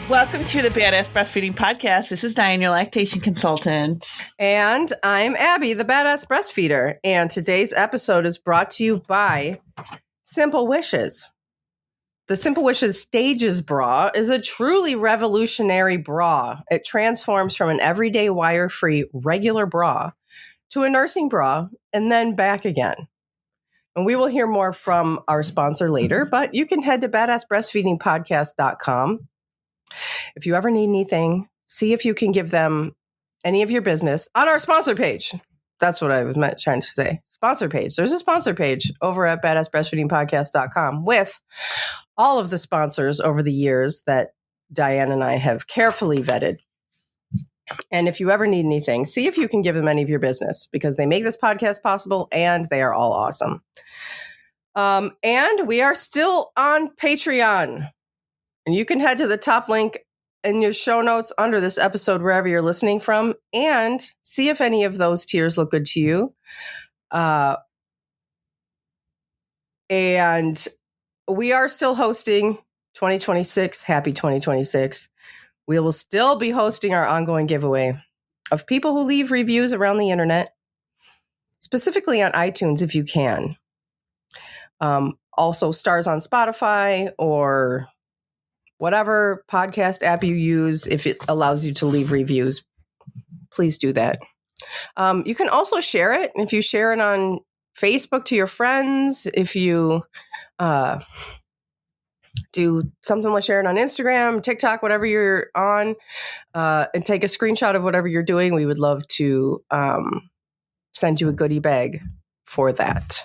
Welcome to the Badass Breastfeeding Podcast. This is Dianne, your lactation consultant. And I'm Abby, the Badass Breastfeeder. And today's episode is brought to you by Simple Wishes. The Simple Wishes Stages bra is a truly revolutionary bra. It transforms from an everyday wire-free regular bra to a nursing bra and then back again. And we will hear more from our sponsor later, but you can head to badassbreastfeedingpodcast.com. If you ever need anything, see if you can give them any of your business on our sponsor page. That's what I was trying to say. Sponsor page. There's a sponsor page over at badassbreastfeedingpodcast.com with all of the sponsors over the years that Dianne and I have carefully vetted. And if you ever need anything, see if you can give them any of your business because they make this podcast possible and they are all awesome. And we are still on Patreon. And you can head to the top link in your show notes under this episode, wherever you're listening from, and see if any of those tiers look good to you. And we are still hosting 2026. Happy 2026. We will still be hosting our ongoing giveaway of people who leave reviews around the internet, specifically on iTunes if you can. Also stars on Spotify or whatever podcast app you use, if it allows you to leave reviews, please do that. You can also share it. If you share it on Facebook to your friends, if you do something like share it on Instagram, TikTok, whatever you're on, and take a screenshot of whatever you're doing, we would love to send you a goodie bag for that.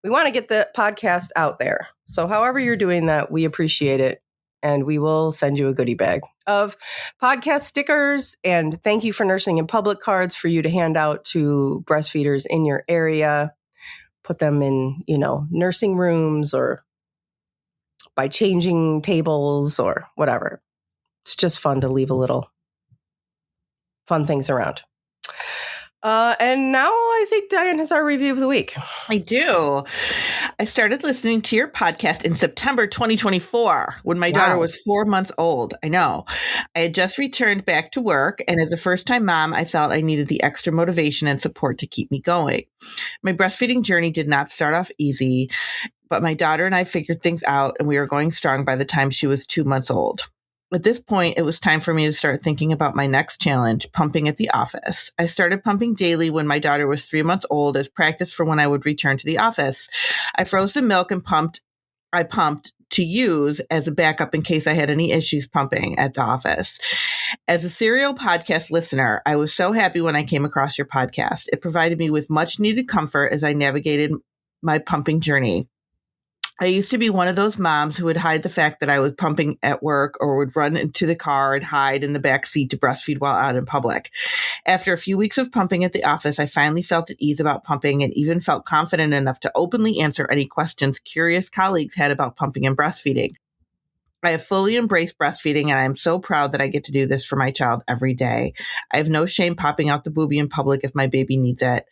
We want to get the podcast out there. So however you're doing that, we appreciate it. And we will send you a goodie bag of podcast stickers and thank you for nursing in public cards for you to hand out to breastfeeders in your area. Put them in, nursing rooms or by changing tables or whatever. It's just fun to leave a little fun things around. And now I think Dianne has our review of the week. I do. I started listening to your podcast in September 2024 when my daughter was 4 months old. I know. I had just returned back to work, and as a first-time mom, I felt I needed the extra motivation and support to keep me going. My breastfeeding journey did not start off easy, but my daughter and I figured things out, and we were going strong by the time she was 2 months old. At this point, it was time for me to start thinking about my next challenge, pumping at the office. I started pumping daily when my daughter was 3 months old as practice for when I would return to the office. I froze the milk and I pumped to use as a backup in case I had any issues pumping at the office. As a serial podcast listener, I was so happy when I came across your podcast. It provided me with much needed comfort as I navigated my pumping journey. I used to be one of those moms who would hide the fact that I was pumping at work or would run into the car and hide in the back seat to breastfeed while out in public. After a few weeks of pumping at the office, I finally felt at ease about pumping and even felt confident enough to openly answer any questions curious colleagues had about pumping and breastfeeding. I have fully embraced breastfeeding, and I am so proud that I get to do this for my child every day. I have no shame popping out the boobie in public if my baby needs it.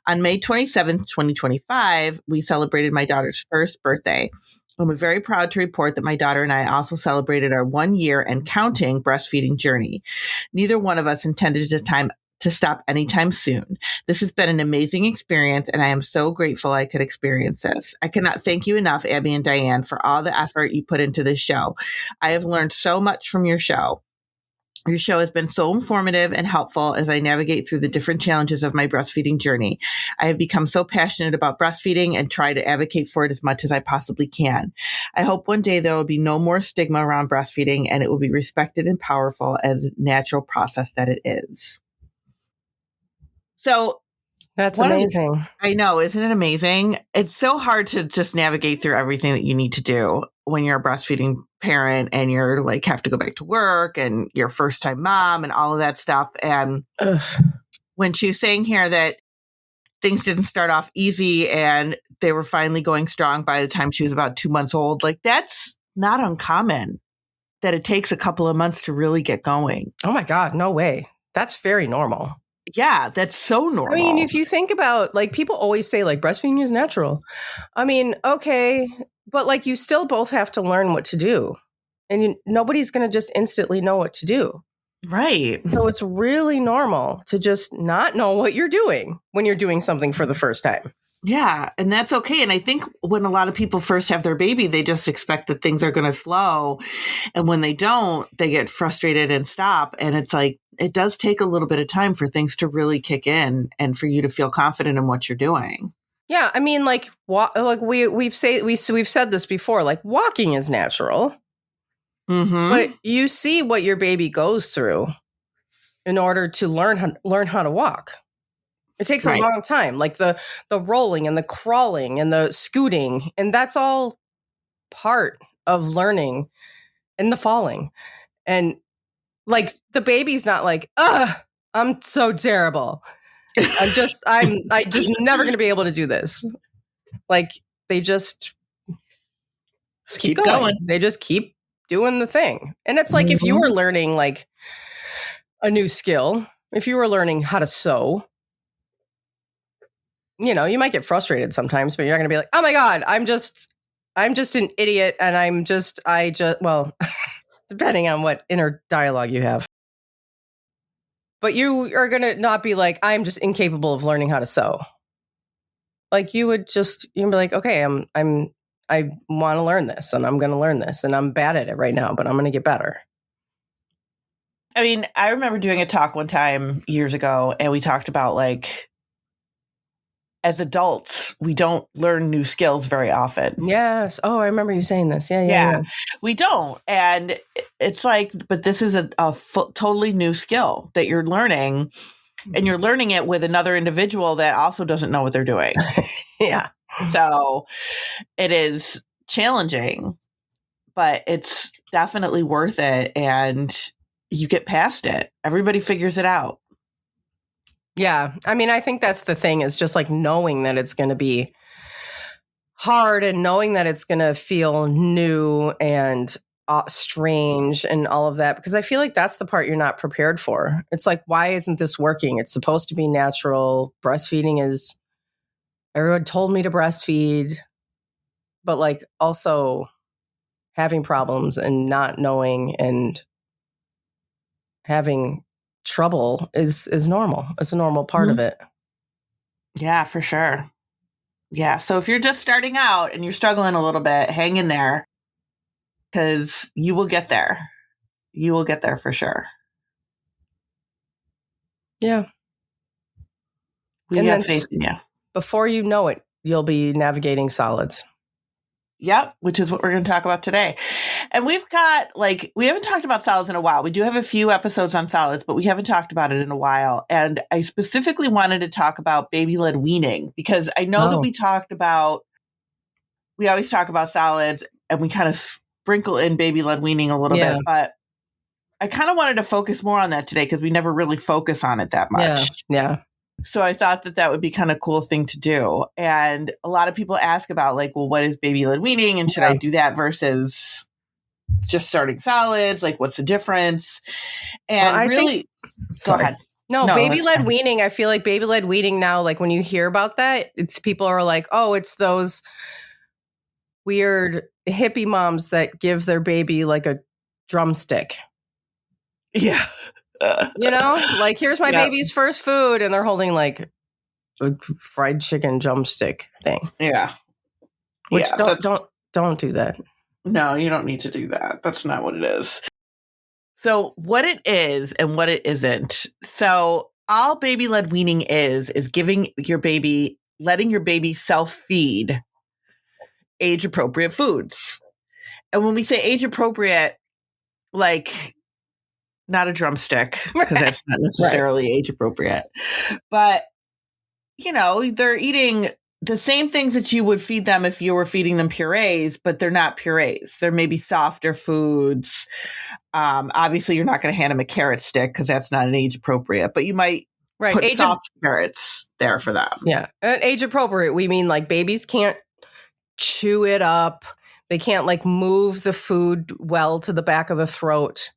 On May 27th, 2025, we celebrated my daughter's first birthday. I'm very proud to report that my daughter and I also celebrated our 1 year and counting breastfeeding journey. Neither one of us intended to stop anytime soon. This has been an amazing experience, and I am so grateful I could experience this. I cannot thank you enough, Abby and Dianne, for all the effort you put into this show. I have learned so much from your show. Your show has been so informative and helpful as I navigate through the different challenges of my breastfeeding journey. I have become so passionate about breastfeeding and try to advocate for it as much as I possibly can. I hope one day there will be no more stigma around breastfeeding and it will be respected and powerful as a natural process that it is. So that's amazing. I know. Isn't it amazing? It's so hard to just navigate through everything that you need to do when you're a breastfeeding parent and you're like have to go back to work and you're first time mom and all of that stuff. And when she was saying here that things didn't start off easy and they were finally going strong by the time she was about 2 months old, like that's not uncommon that it takes a couple of months to really get going. Oh my God, no way. That's very normal. Yeah, that's so normal. I mean, if you think about, like, people always say, like, breastfeeding is natural. I mean, okay, but, like, you still both have to learn what to do. and nobody's going to just instantly know what to do. Right. So it's really normal to just not know what you're doing when you're doing something for the first time. Yeah, and that's okay. And I think when a lot of people first have their baby, they just expect that things are going to flow. And when they don't, they get frustrated and stop. And it's like, it does take a little bit of time for things to really kick in and for you to feel confident in what you're doing. Yeah, I mean, like we've said this before, like walking is natural. Mm-hmm. But you see what your baby goes through in order to learn how to walk. It takes a long time, like the rolling and the crawling and the scooting, and that's all part of learning, and the falling. And like the baby's not like, I'm so terrible. I'm just never going to be able to do this. Like they just keep going. They just keep doing the thing. And it's like if you were learning like a new skill, if you were learning how to sew, you know, you might get frustrated sometimes, but you're not going to be like, oh my God, I'm just an idiot. And well, depending on what inner dialogue you have. But you are going to not be like, I'm just incapable of learning how to sew. Like you'd be like, okay, I want to learn this and I'm going to learn this and I'm bad at it right now, but I'm going to get better. I mean, I remember doing a talk one time years ago and we talked about like, as adults, we don't learn new skills very often. Yes. Oh, I remember you saying this. Yeah. We don't. And it's like, but this is a totally new skill that you're learning, and you're learning it with another individual that also doesn't know what they're doing. Yeah. So it is challenging, but it's definitely worth it. And you get past it. Everybody figures it out. Yeah. I mean, I think that's the thing, is just like knowing that it's going to be hard and knowing that it's going to feel new and strange and all of that, because I feel like that's the part you're not prepared for. It's like, why isn't this working? It's supposed to be natural. Breastfeeding is, everyone told me to breastfeed, but like also having problems and not knowing and having trouble is normal. It's a normal part of it. Yeah, for sure. Yeah. So if you're just starting out and you're struggling a little bit, hang in there, because you will get there. You will get there for sure. Yeah. We have faith in you. Before you know it, you'll be navigating solids. Yep, which is what we're going to talk about today. And we've got, like, we haven't talked about solids in a while. We do have a few episodes on solids, but we haven't talked about it in a while. And I specifically wanted to talk about baby-led weaning, because I know that we always talk about solids and we kind of sprinkle in baby-led weaning a little bit, but I kind of wanted to focus more on that today because we never really focus on it that much. Yeah. So I thought that would be kind of cool thing to do. And a lot of people ask about like, well, what is baby-led weaning? And should I do that versus just starting solids? Like, what's the difference? And go ahead. No, baby-led weaning. I feel like baby-led weaning now, like when you hear about that, people are like, oh, it's those weird hippie moms that give their baby like a drumstick. Yeah. You know, like, here's my baby's first food, and they're holding like a fried chicken drumstick thing. Yeah. Which don't do that. No, you don't need to do that. That's not what it is. So what it is and what it isn't. So all baby-led weaning is letting your baby self-feed age-appropriate foods. And when we say age-appropriate, like, not a drumstick, because that's not necessarily age appropriate. But, you know, they're eating the same things that you would feed them if you were feeding them purees, but they're not purees. They're maybe softer foods. Obviously, you're not going to hand them a carrot stick because that's not an age appropriate, but you might put soft carrots there for them. Yeah. And age appropriate, we mean like babies can't chew it up. They can't like move the food well to the back of the throat.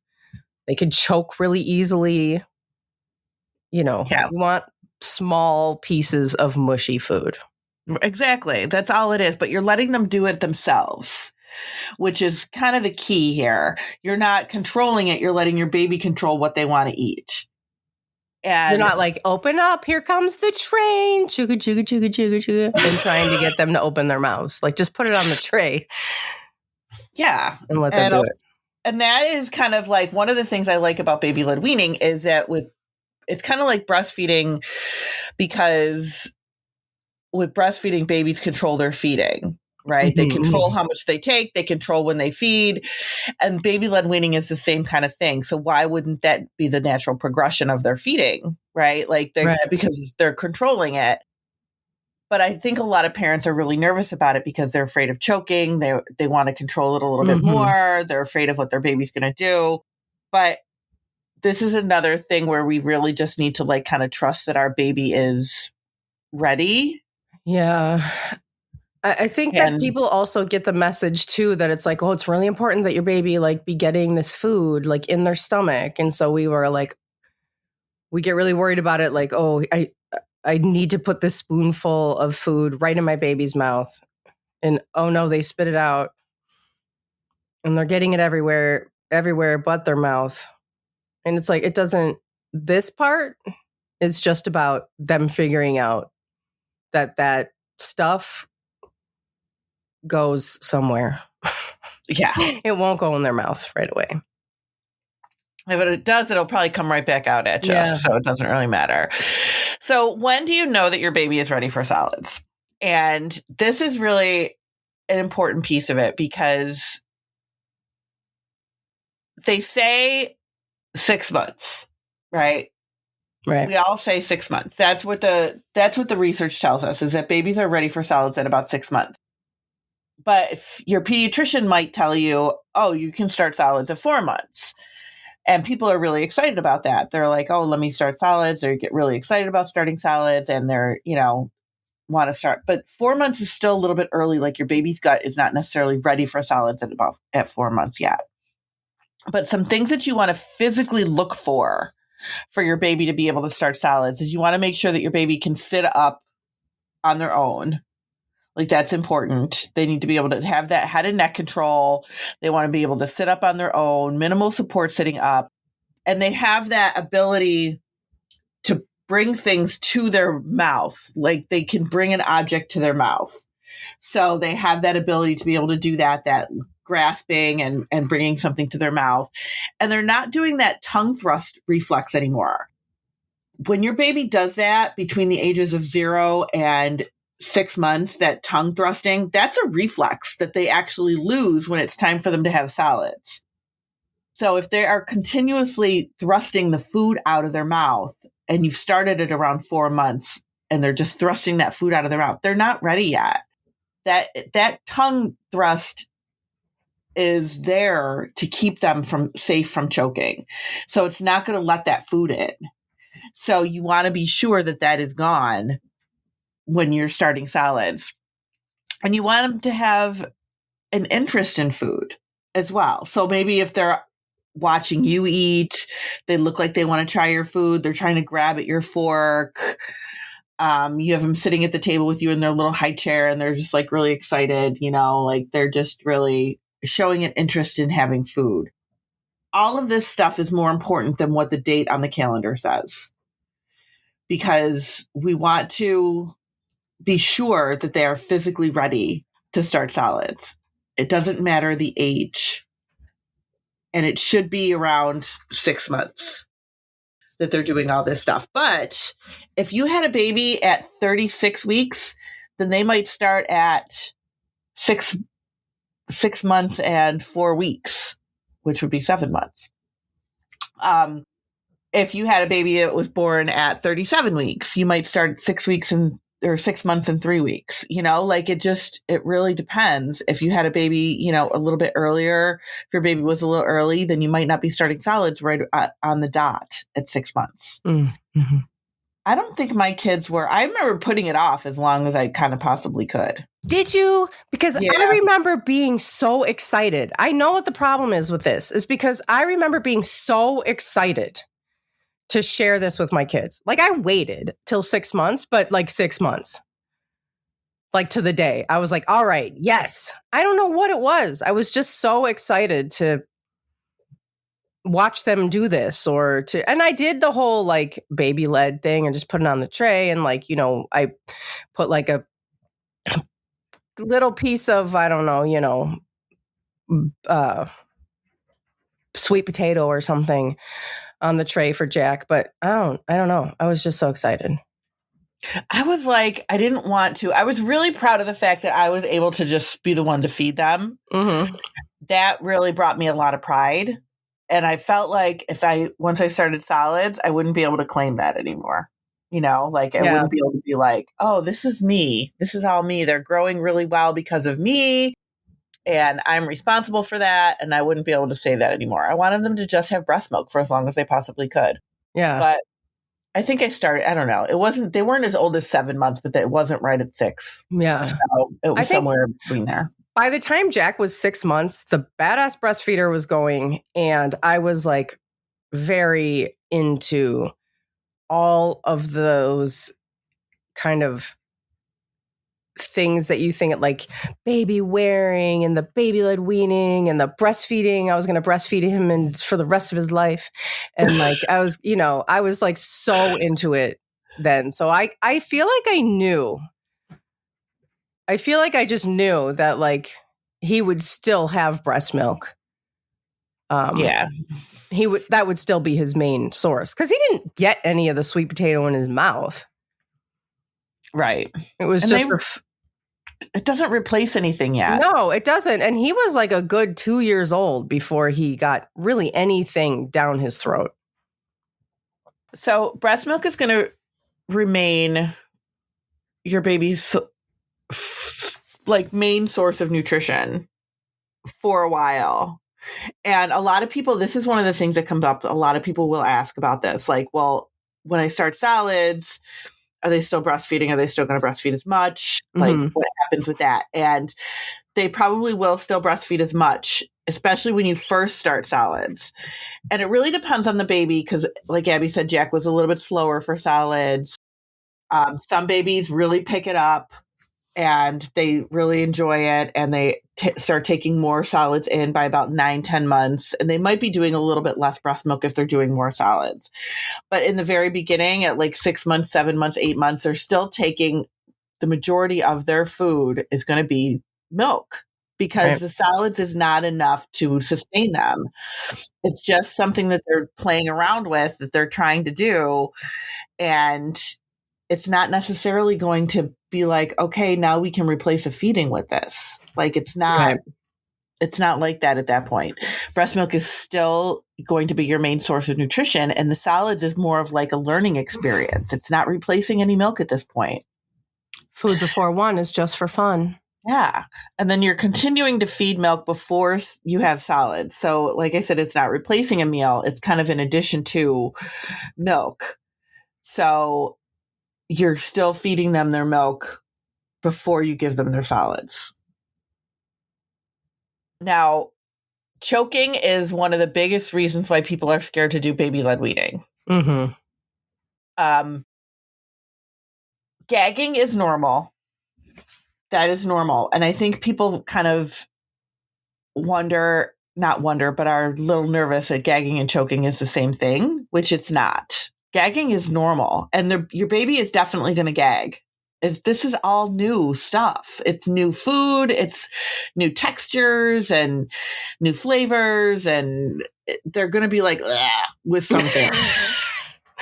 They could choke really easily. You know, you want small pieces of mushy food. Exactly. That's all it is. But you're letting them do it themselves. which is kind of the key here. You're not controlling it. You're letting your baby control what they want to eat. And you're not like, open up, here comes the train, chugga, chugga, chugga, chugga, chugga, and trying to get them to open their mouths. Like, just put it on the tray. Yeah. And let them do it. And that is kind of like one of the things I like about baby-led weaning is that it's kind of like breastfeeding, because with breastfeeding, babies control their feeding, right? They control how much they take. They control when they feed. And baby-led weaning is the same kind of thing. So why wouldn't that be the natural progression of their feeding, right? Like because they're controlling it. But I think a lot of parents are really nervous about it because they're afraid of choking. They want to control it a little bit more. They're afraid of what their baby's going to do. But this is another thing where we really just need to like kind of trust that our baby is ready. Yeah. I think that people also get the message too, that it's like, oh, it's really important that your baby like be getting this food like in their stomach. And so we get really worried about it. Like, oh, I need to put this spoonful of food right in my baby's mouth. And oh no, they spit it out. And they're getting it everywhere but their mouth. And it's like, this part is just about them figuring out that stuff goes somewhere. Yeah. It won't go in their mouth right away. If it does, it'll probably come right back out at you. Yeah. So it doesn't really matter. So when do you know that your baby is ready for solids? And this is really an important piece of it, because they say 6 months, right? Right. We all say 6 months. That's what the research tells us, is that babies are ready for solids at about 6 months. But if your pediatrician might tell you, oh, you can start solids at 4 months. And people are really excited about that. They're like, oh, let me start solids. They get really excited about starting solids, and they're, want to start. But 4 months is still a little bit early. Like, your baby's gut is not necessarily ready for solids at 4 months yet. But some things that you want to physically look for your baby to be able to start solids is you want to make sure that your baby can sit up on their own. Like, that's important. They need to be able to have that head and neck control. They want to be able to sit up on their own, minimal support sitting up. And they have that ability to bring things to their mouth. Like, they can bring an object to their mouth. So they have that ability to be able to do that grasping and bringing something to their mouth. And they're not doing that tongue thrust reflex anymore. When your baby does that between the ages of 0 and 6 months, that tongue thrusting, that's a reflex that they actually lose when it's time for them to have solids. So if they are continuously thrusting the food out of their mouth, and you've started at around 4 months and they're just thrusting that food out of their mouth, they're not ready yet. That tongue thrust is there to keep them safe from choking. So it's not going to let that food in. So you want to be sure that is gone when you're starting solids. And you want them to have an interest in food as well. So maybe if they're watching you eat, they look like they want to try your food, they're trying to grab at your fork. You have them sitting at the table with you in their little high chair, and they're just like really excited, like they're just really showing an interest in having food. All of this stuff is more important than what the date on the calendar says, because we want to be sure that they are physically ready to start solids. It doesn't matter the age. And it should be around 6 months that they're doing all this stuff. But if you had a baby at 36 weeks, then they might start at 6 months and 4 weeks, which would be 7 months. If you had a baby that was born at 37 weeks, you might start 6 months and 3 weeks, it really depends. If you had a baby, a little bit earlier, if your baby was a little early, then you might not be starting solids right on the dot at 6 months. Mm-hmm. I don't think my kids were. I remember putting it off as long as I kind of possibly could. Did you? Because I remember being so excited. I know what the problem is with this, is because I remember being so excited to share this with my kids. Like, I waited till 6 months, but like 6 months. like to the day. I was like, all right, yes. I don't know what it was. I was just so excited to watch them do this and I did the whole like baby led thing and just put it on the tray. And like, I put like a little piece of, I don't know, sweet potato or something on the tray for Jack. But I don't know. I was just so excited. I was like, I didn't want to. I was really proud of the fact that I was able to just be the one to feed them. Mm-hmm. That really brought me a lot of pride. And I felt like once I started solids, I wouldn't be able to claim that anymore. Like I wouldn't be able to be like, oh, this is me. This is all me. They're growing really well because of me. And I'm responsible for that. And I wouldn't be able to say that anymore. I wanted them to just have breast milk for as long as they possibly could. Yeah. But I think I started, I don't know. They weren't as old as 7 months, but it wasn't right at 6. Yeah. So it was somewhere between there. By the time Jack was 6 months, the badass breastfeeder was going, and I was like very into all of those kind of things that you think like baby wearing and the baby led weaning and the breastfeeding. I was going to breastfeed him and for the rest of his life. And like, I was like so into it then. So I feel like I feel like I just knew that like he would still have breast milk. That would still be his main source because he didn't get any of the sweet potato in his mouth. Right. It was it doesn't replace anything yet. No, it doesn't. And he was like a good 2 years old before he got really anything down his throat. So breast milk is going to remain your baby's like main source of nutrition for a while. And a lot of people, this is one of the things that comes up. A lot of people will ask about this. Like, well, when I start solids, are they still breastfeeding? Are they still going to breastfeed as much? Like, what happens with that? And they probably will still breastfeed as much, especially when you first start solids. And it really depends on the baby because, like Abby said, Jack was a little bit slower for solids. Some babies really pick it up and they really enjoy it, and they start taking more solids in by about 9-10 months. And they might be doing a little bit less breast milk if they're doing more solids. But in the very beginning, at like 6 months, 7 months, 8 months, they're still taking the majority of their food is going to be milk because the solids is not enough to sustain them. It's just something that they're playing around with, that they're trying to do. And it's not necessarily going to be like, okay, now we can replace a feeding with this. Like it's not like that at that point. Breast milk is still going to be your main source of nutrition, and the solids is more of like a learning experience. It's not replacing any milk at this point. Food before one is just for fun. Yeah. And then you're continuing to feed milk before you have solids. So like I said, it's not replacing a meal. It's kind of in addition to milk. So you're still feeding them their milk before you give them their solids. Now, choking is one of the biggest reasons why people are scared to do baby-led weaning. Gagging is normal. That is normal. And I think people kind of but are a little nervous that gagging and choking is the same thing, which it's not. Gagging is normal, and your baby is definitely going to gag. This is all new stuff. It's new food. It's new textures and new flavors, and they're going to be like, with something.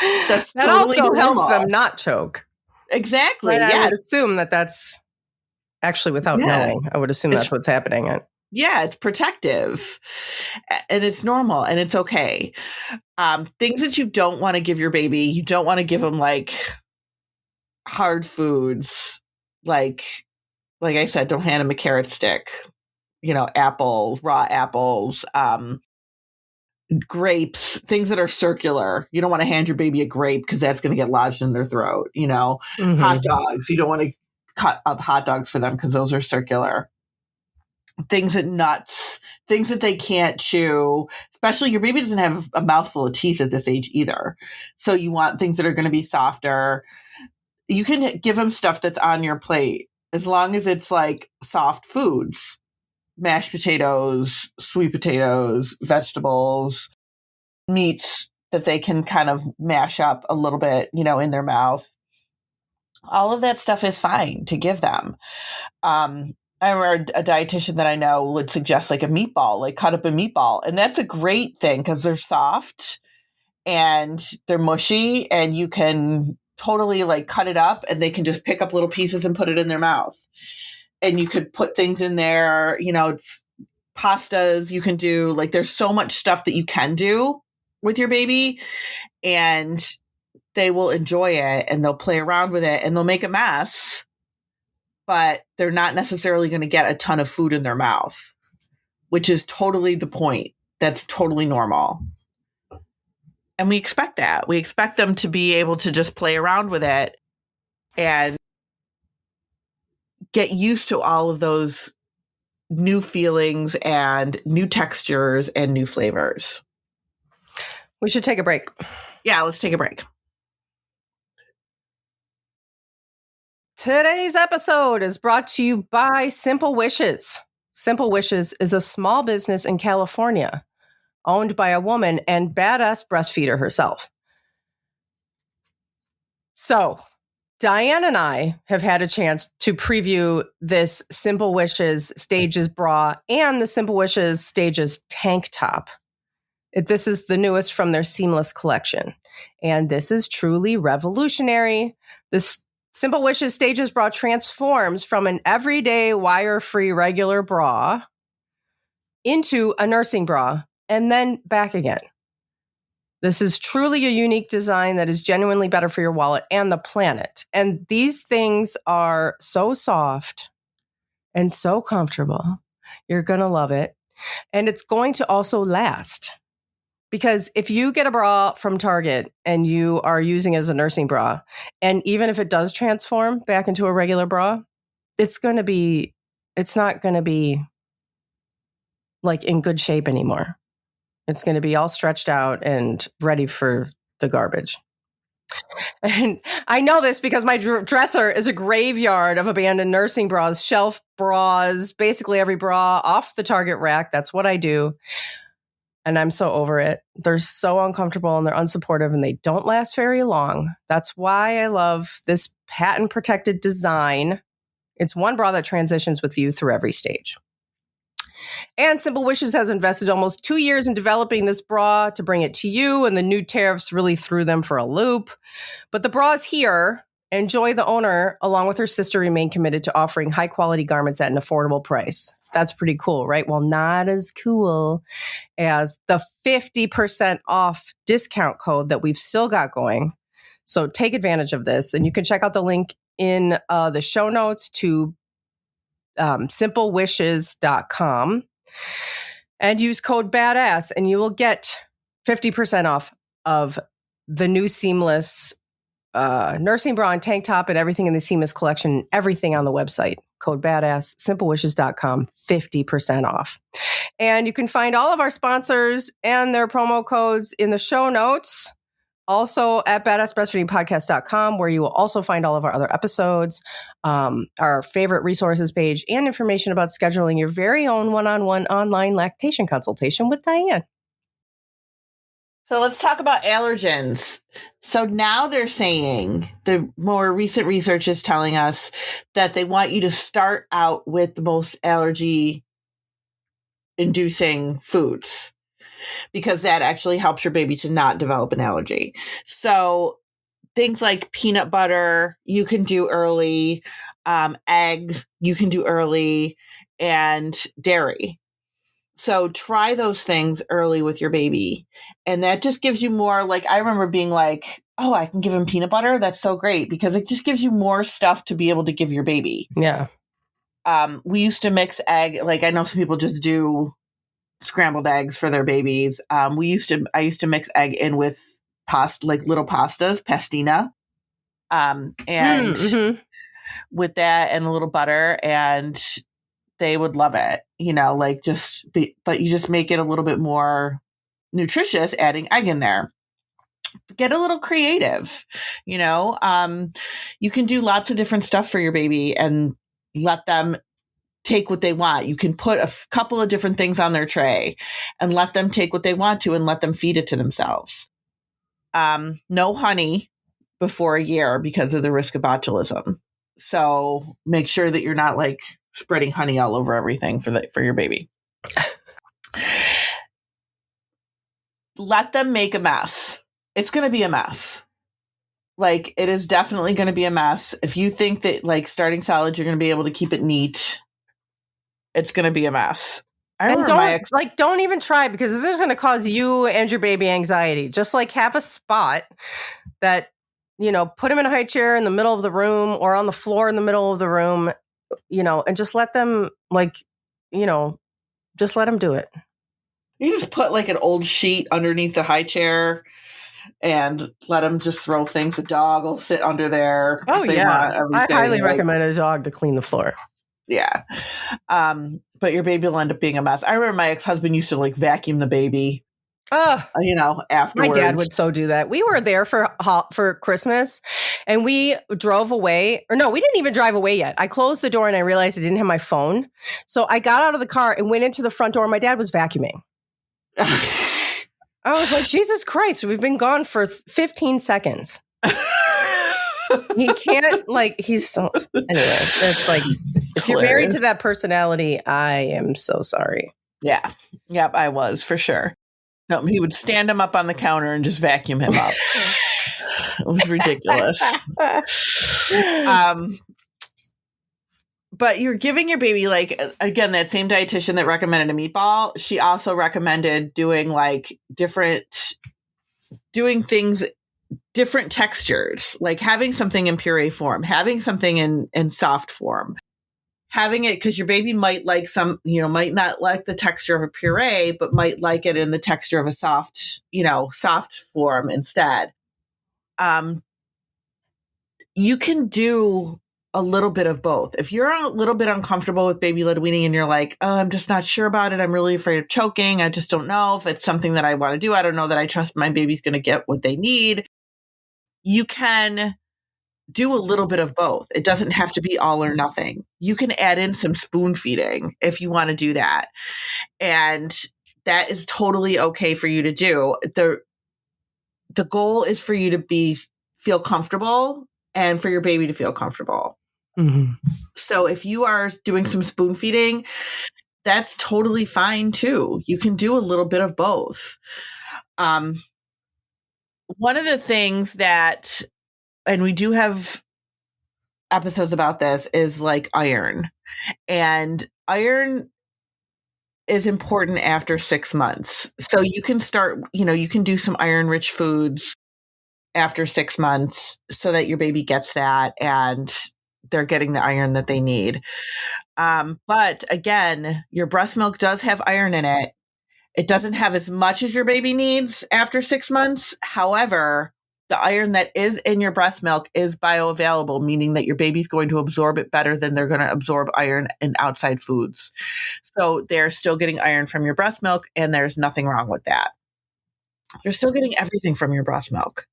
That totally also helps them not choke. Exactly. Right? I would assume that's actually without knowing. I would assume that's what's happening. Yeah, it's protective and it's normal and it's okay. Things that you don't want to give your baby, you don't want to give them like hard foods. Like I said, don't hand them a carrot stick, raw apples, grapes, things that are circular. You don't want to hand your baby a grape because that's going to get lodged in their throat. Hot dogs. You don't want to cut up hot dogs for them because those are circular. Things that they can't chew, especially your baby doesn't have a mouthful of teeth at this age either. So you want things that are going to be softer. You can give them stuff that's on your plate as long as it's like soft foods, mashed potatoes, sweet potatoes, vegetables, meats that they can kind of mash up a little bit, in their mouth. All of that stuff is fine to give them. I remember a dietitian that I know would suggest like a meatball, like cut up a meatball. And that's a great thing because they're soft and they're mushy and you can totally like cut it up and they can just pick up little pieces and put it in their mouth. And you could put things in there, pastas you can do. Like there's so much stuff that you can do with your baby and they will enjoy it and they'll play around with it and they'll make a mess, but they're not necessarily going to get a ton of food in their mouth, which is totally the point. That's totally normal. And we expect that. We expect them to be able to just play around with it and get used to all of those new feelings and new textures and new flavors. We should take a break. Yeah, let's take a break. Today's episode is brought to you by Simple Wishes. Simple Wishes is a small business in California owned by a woman and badass breastfeeder herself. So, Diane and I have had a chance to preview this Simple Wishes Stages bra and the Simple Wishes Stages tank top. This is the newest from their Seamless collection, and this is truly revolutionary. This Simple Wishes Stages bra transforms from an everyday wire-free regular bra into a nursing bra and then back again. This is truly a unique design that is genuinely better for your wallet and the planet. And these things are so soft and so comfortable. You're going to love it. And it's going to also last. Because if you get a bra from Target and you are using it as a nursing bra, and even if it does transform back into a regular bra, it's not going to be like in good shape anymore. It's going to be all stretched out and ready for the garbage. And I know this because my dresser is a graveyard of abandoned nursing bras, shelf bras, basically every bra off the Target rack. That's what I do. And I'm so over it. They're so uncomfortable and they're unsupportive and they don't last very long. That's why I love this patent protected design. It's one bra that transitions with you through every stage. And Simple Wishes has invested almost 2 years in developing this bra to bring it to you, and the new tariffs really threw them for a loop. But the bra is here, and Joy, the owner, along with her sister, remain committed to offering high-quality garments at an affordable price. That's pretty cool, right? Well, not as cool as the 50% off discount code that we've still got going. So take advantage of this, and you can check out the link in the show notes to simplewishes.com and use code BADASS and you will get 50% off of the new Seamless nursing bra and tank top and everything in the Seamless collection, everything on the website. Code BADASS, simplewishes.com, 50% off. And you can find all of our sponsors and their promo codes in the show notes. Also at badassbreastfeedingpodcast.com, where you will also find all of our other episodes, our favorite resources page, and information about scheduling your very own one-on-one online lactation consultation with Diane. So let's talk about allergens. So now they're saying, the more recent research is telling us that they want you to start out with the most allergy-inducing foods, because that actually helps your baby to not develop an allergy. So things like peanut butter, you can do early, eggs, you can do early, and dairy. So try those things early with your baby. And that just gives you more, like, I remember being like, oh, I can give him peanut butter. That's so great, because it just gives you more stuff to be able to give your baby. Yeah. We used to mix egg. Like, I know some people just do scrambled eggs for their babies. I used to mix egg in with like little pastas, pastina, and with that and a little butter, and they would love it. But you just make it a little bit more nutritious, adding egg in there. Get a little creative, you can do lots of different stuff for your baby, and let them take what they want. You can put a couple of different things on their tray and let them take what they want to and let them feed it to themselves. No honey before a year because of the risk of botulism. So make sure that you're not like spreading honey all over everything for your baby. Let them make a mess. It's going to be a mess. Like, it is definitely going to be a mess. If you think that like starting solids, you're going to be able to keep it neat, it's going to be a mess. Don't even try, because this is going to cause you and your baby anxiety. Just like have a spot that, put them in a high chair in the middle of the room or on the floor in the middle of the room, and just let them just let them do it. You just put like an old sheet underneath the high chair and let them just throw things. The dog will sit under there. Oh, yeah. I highly recommend a dog to clean the floor. Yeah. But your baby will end up being a mess. I remember my ex-husband used to like vacuum the baby. Afterwards. My dad would so do that. We were there for Christmas and we drove away. Or no, we didn't even drive away yet. I closed the door and I realized I didn't have my phone. So I got out of the car and went into the front door. My dad was vacuuming. I was like, Jesus Christ, we've been gone for 15 seconds. He can't, he's so, anyway, it's like, if you're married to that personality, I am so sorry. Yeah. Yep, I was, for sure. No, he would stand him up on the counter and just vacuum him up. It was ridiculous. But you're giving your baby, again, that same dietitian that recommended a meatball, she also recommended doing things, different textures, like having something in puree form, having something in soft form, having it, because your baby might like might not like the texture of a puree, but might like it in the texture of a soft form instead. You can do a little bit of both. If you're a little bit uncomfortable with baby-led weaning and you're like, oh, I'm just not sure about it. I'm really afraid of choking. I just don't know if it's something that I want to do. I don't know that I trust my baby's going to get what they need. You can do a little bit of both. It doesn't have to be all or nothing. You can add in some spoon feeding if you want to do that. And that is totally okay for you to do. The goal is for you to feel comfortable and for your baby to feel comfortable. Mm-hmm. So if you are doing some spoon feeding, that's totally fine too. You can do a little bit of both. One of the things that, and we do have episodes about this, is like iron. And iron is important after 6 months. So you can start, you can do some iron-rich foods after 6 months so that your baby gets that and they're getting the iron that they need. But again, your breast milk does have iron in it. It doesn't have as much as your baby needs after 6 months. However, the iron that is in your breast milk is bioavailable, meaning that your baby's going to absorb it better than they're going to absorb iron in outside foods. So they're still getting iron from your breast milk, and there's nothing wrong with that. You're still getting everything from your breast milk.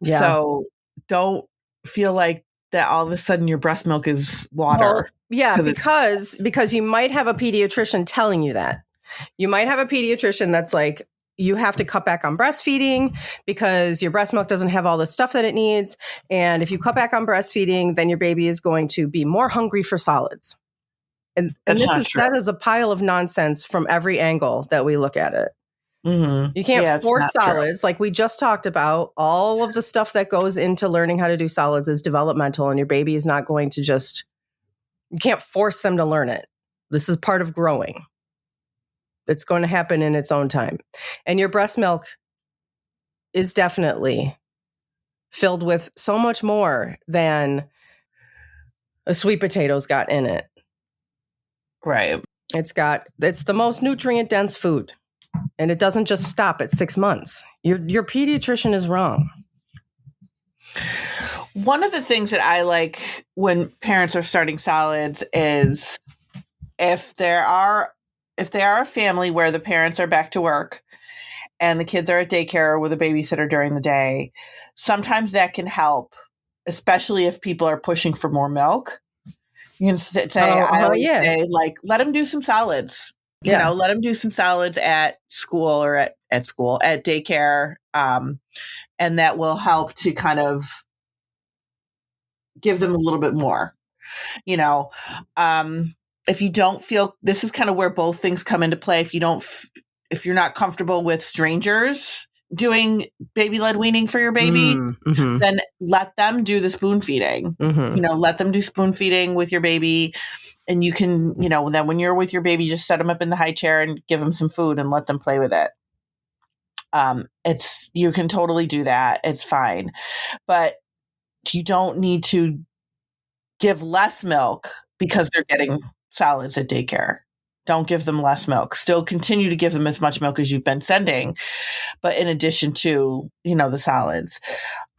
Yeah. So don't feel like that all of a sudden your breast milk is water. Well, yeah, because you might have a pediatrician telling you that. You might have a pediatrician that's like, you have to cut back on breastfeeding because your breast milk doesn't have all the stuff that it needs. And if you cut back on breastfeeding, then your baby is going to be more hungry for solids. And that is a pile of nonsense from every angle that we look at it. Mm-hmm. You can't force solids. True. Like we just talked about, all of the stuff that goes into learning how to do solids is developmental, and your baby is not going to you can't force them to learn it. This is part of growing. It's going to happen in its own time. And your breast milk is definitely filled with so much more than a sweet potato's got in it. Right. It's the most nutrient dense food. And it doesn't just stop at 6 months. Your pediatrician is wrong. One of the things that I like when parents are starting solids is if they are a family where the parents are back to work and the kids are at daycare with a babysitter during the day, sometimes that can help, especially if people are pushing for more milk. You can say, I always yeah. say, like, let them do some solids. You know, let them do some solids at school or at daycare. And that will help to kind of give them a little bit more, you know. If you don't feel, this is kind of where both things come into play. If you're not comfortable with strangers doing baby-led weaning for your baby, then let them do the spoon feeding. You know, let them do spoon feeding with your baby. And you can, you know, then when you're with your baby, just set them up in the high chair and give them some food and let them play with it. You can totally do that. It's fine. But you don't need to give less milk because they're getting solids at daycare. Don't give them less milk. Still continue to give them as much milk as you've been sending, but in addition to, you know, the solids.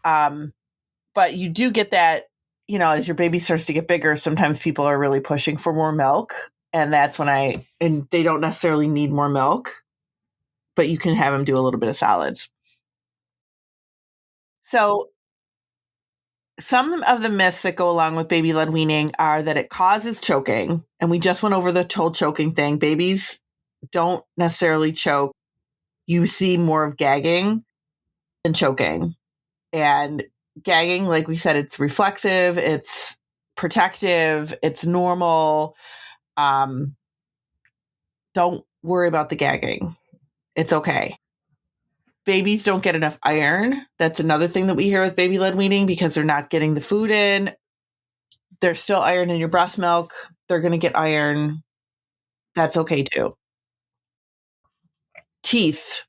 But you do get that, you know, as your baby starts to get bigger, sometimes people are really pushing for more milk. And that's when and they don't necessarily need more milk, but you can have them do a little bit of solids. So some of the myths that go along with baby-led weaning are that it causes choking. And we just went over the whole choking thing. Babies don't necessarily choke. You see more of gagging than choking. And gagging, like we said, it's reflexive, it's protective, it's normal. Don't worry about the gagging. It's okay. Babies don't get enough iron. That's another thing that we hear with baby-led weaning because they're not getting the food in. There's still iron in your breast milk. They're going to get iron. That's okay too. Teeth.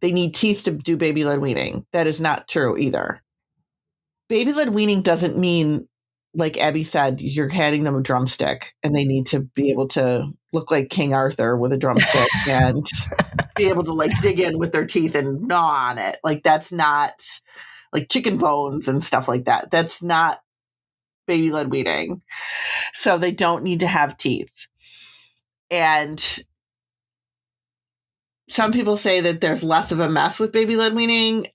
They need teeth to do baby-led weaning. That is not true either. Baby-led weaning doesn't mean, like Abby said, you're handing them a drumstick and they need to be able to look like King Arthur with a drumstick and be able to like dig in with their teeth and gnaw on it. Like that's not like chicken bones and stuff like that. That's not baby-led weaning. So they don't need to have teeth. And some people say that there's less of a mess with baby-led weaning.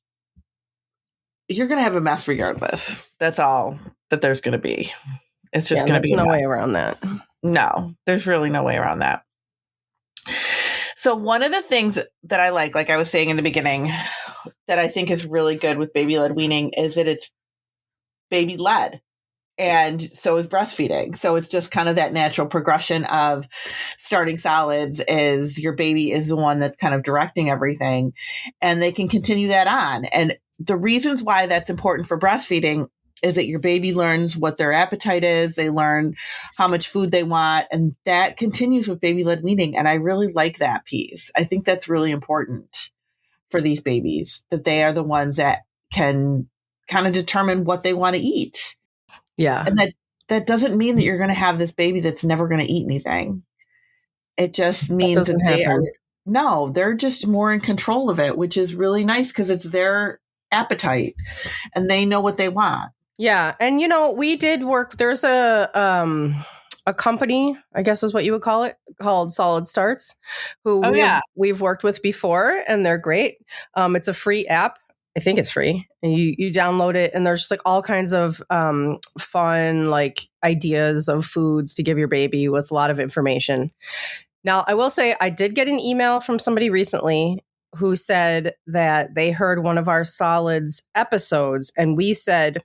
You're going to have a mess regardless. That's all that there's going to be. It's just going to be no way around that. No, there's really no way around that. So one of the things that I like I was saying in the beginning, that I think is really good with baby-led weaning is that it's baby-led. And so is breastfeeding. So it's just kind of that natural progression of starting solids is your baby is the one that's kind of directing everything. And they can continue that on. And the reasons why that's important for breastfeeding is that your baby learns what their appetite is. They learn how much food they want. And that continues with baby-led weaning. And I really like that piece. I think that's really important for these babies, that they are the ones that can kind of determine what they want to eat. Yeah. And that doesn't mean that you're going to have this baby that's never going to eat anything. It just means that they're just more in control of it, which is really nice because it's their appetite and they know what they want. Yeah. And, you know, we did work, there's a company, I guess is what you would call it, called Solid Starts, who we've worked with before, and they're great. It's a free app. I think it's free, and you download it, and there's just like all kinds of fun like ideas of foods to give your baby with a lot of information. Now, I will say I did get an email from somebody recently who said that they heard one of our solids episodes, and we said,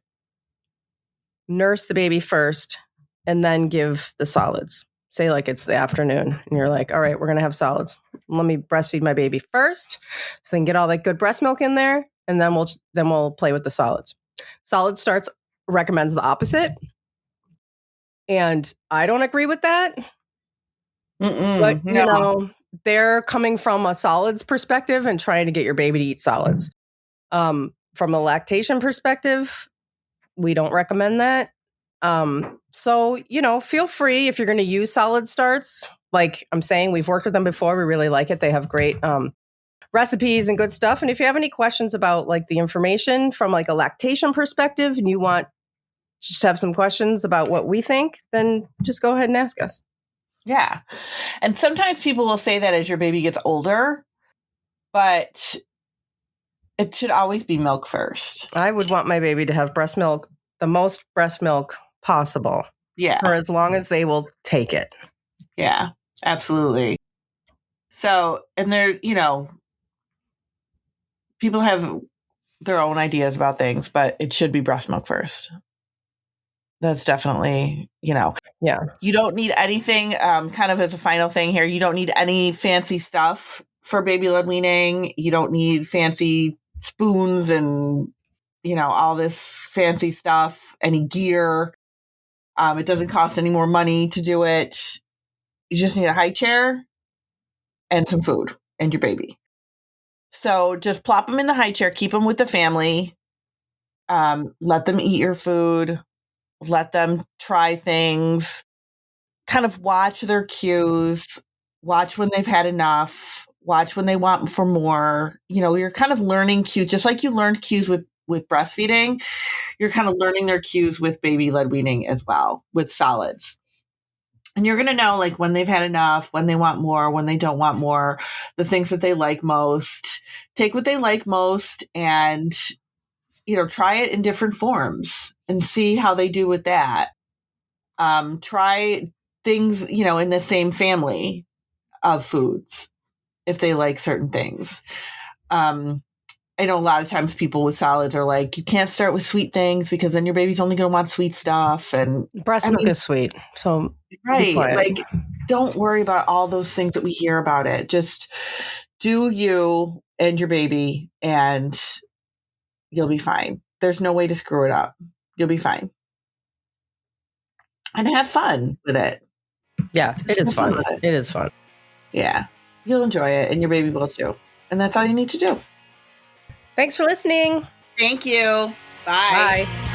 nurse the baby first and then give the solids. Say like it's the afternoon and you're like, all right, we're going to have solids. Let me breastfeed my baby first so they can get all that good breast milk in there. And then we'll play with the solids. Solid Starts recommends the opposite. And I don't agree with that. But, you know, they're coming from a solids perspective and trying to get your baby to eat solids. From a lactation perspective, we don't recommend that. So, you know, feel free if you're going to use Solid Starts. Like I'm saying, we've worked with them before. We really like it. They have great recipes and good stuff. And if you have any questions about like the information from like a lactation perspective and you want just have some questions about what we think, then just go ahead and ask us. Yeah. And sometimes people will say that as your baby gets older, but it should always be milk first. I would want my baby to have breast milk, the most breast milk possible. Yeah. For as long as they will take it. Yeah, absolutely. So, and they're, people have their own ideas about things, but it should be breast milk first. That's definitely, Yeah. You don't need anything, kind of as a final thing here, you don't need any fancy stuff for baby-led weaning. You don't need fancy spoons and, all this fancy stuff, any gear. It doesn't cost any more money to do it. You just need a high chair and some food and your baby. So just plop them in the high chair, keep them with the family. Let them eat your food. Let them try things. Kind of watch their cues. Watch when they've had enough. Watch when they want for more. You're kind of learning cues, just like you learned cues with breastfeeding. You're kind of learning their cues with baby-led weaning as well, with solids. And you're going to know like when they've had enough, when they want more, when they don't want more, the things that they like most. Take what they like most and, try it in different forms and see how they do with that. Try things, in the same family of foods if they like certain things. I know a lot of times people with solids are like, you can't start with sweet things because then your baby's only going to want sweet stuff. And breast milk is sweet. So, right. Like, don't worry about all those things that we hear about it. Just do you and your baby and you'll be fine. There's no way to screw it up. You'll be fine. And have fun with it. Yeah, it is fun. It is fun. Yeah. You'll enjoy it and your baby will too. And that's all you need to do. Thanks for listening. Thank you. Bye. Bye.